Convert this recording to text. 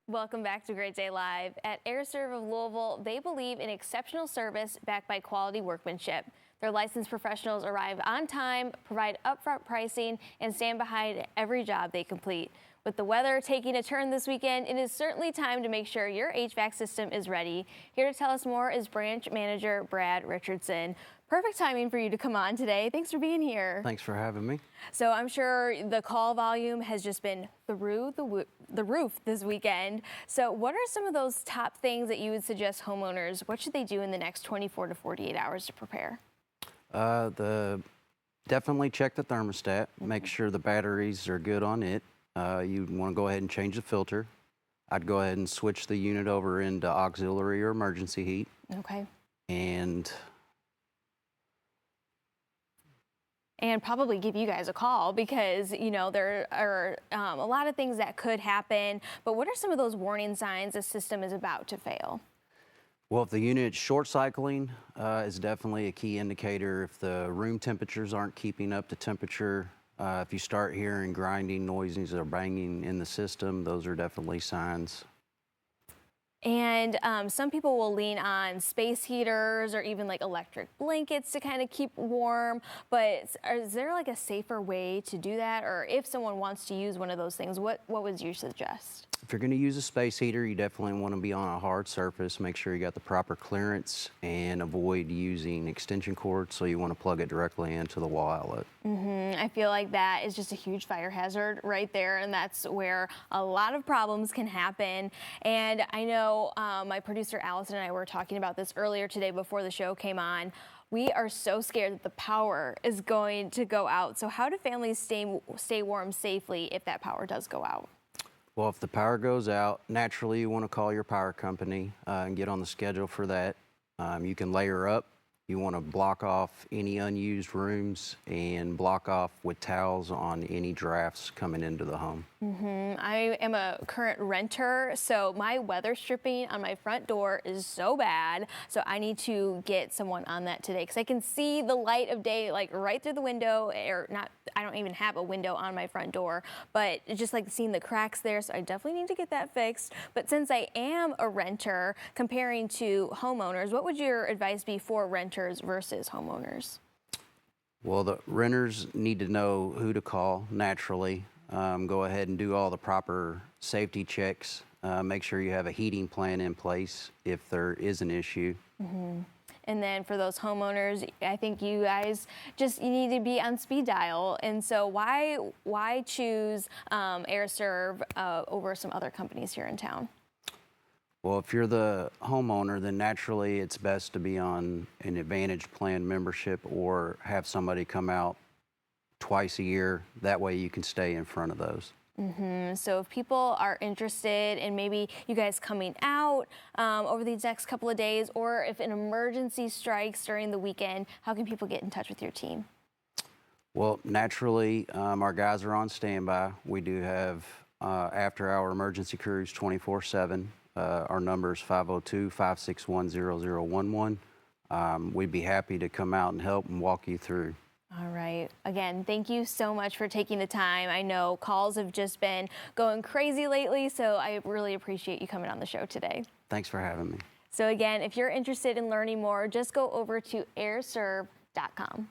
Welcome back to Great Day Live. At Aire Serv of Louisville, they believe in exceptional service backed by quality workmanship. Their licensed professionals arrive on time, provide upfront pricing, and stand behind every job they complete. With the weather taking a turn this weekend, it is certainly time to make sure your HVAC system is ready. Here to tell us more is Branch Manager Brad Richardson. Perfect timing for you to come on today. Thanks for being here. Thanks for having me. So I'm sure the call volume has just been through the roof this weekend. So what are some of those top things that you would suggest homeowners? What should they do in the next 24 to 48 hours to prepare? Definitely check the thermostat. Make sure the batteries are good on it. You want to go ahead and change the filter. I'd go ahead and switch the unit over into auxiliary or emergency heat. Okay. And probably give you guys a call because, you know, there are a lot of things that could happen. But what are some of those warning signs the system is about to fail? well, if the unit's short cycling is definitely a key indicator. If the room temperatures aren't keeping up to temperature, if you start hearing grinding noises or banging in the system, those are definitely signs. And some people will lean on space heaters or even like electric blankets to kind of keep warm. But is there like a safer way to do that? Or if someone wants to use one of those things, what would you suggest? If you're going to use a space heater, you definitely want to be on a hard surface. Make sure you got the proper clearance and avoid using extension cords. So you want to plug it directly into the wall outlet. I feel like that is just a huge fire hazard right there, and that's where a lot of problems can happen. And I know my producer Allison and I were talking about this earlier today before the show came on. We are so scared that the power is going to go out. So how do families stay warm safely if that power does go out? Well, if the power goes out, naturally you want to call your power company and get on the schedule for that. You can layer up. You want to block off any unused rooms and block off with towels on any drafts coming into the home. I am a current renter, so my weather stripping on my front door is so bad. So I need to get someone on that today because I can see the light of day like right through the window, or not. I don't even have a window on my front door, but it's just like seeing the cracks there. So I definitely need to get that fixed. But since I am a renter, comparing to homeowners, what would your advice be for renters versus homeowners? Well, the renters need to know who to call naturally. Go ahead and do all the proper safety checks. Make sure you have a heating plan in place if there is an issue. And then for those homeowners, I think you guys you need to be on speed dial. And so why choose Aire Serv over some other companies here in town? Well, if you're the homeowner, then naturally it's best to be on an Advantage Plan membership or have somebody come out twice a year. That way you can stay in front of those. So if people are interested in maybe you guys coming out over these next couple of days, or if an emergency strikes during the weekend, how can people get in touch with your team? Well, naturally, our guys are on standby. We do have after-hour emergency crews 24/7. Our number is 502-561-0011. We'd be happy to come out and help and walk you through. All right. Again, thank you so much for taking the time. I know calls have just been going crazy lately, so I really appreciate you coming on the show today. Thanks for having me. So again, if you're interested in learning more, just go over to aireserv.com.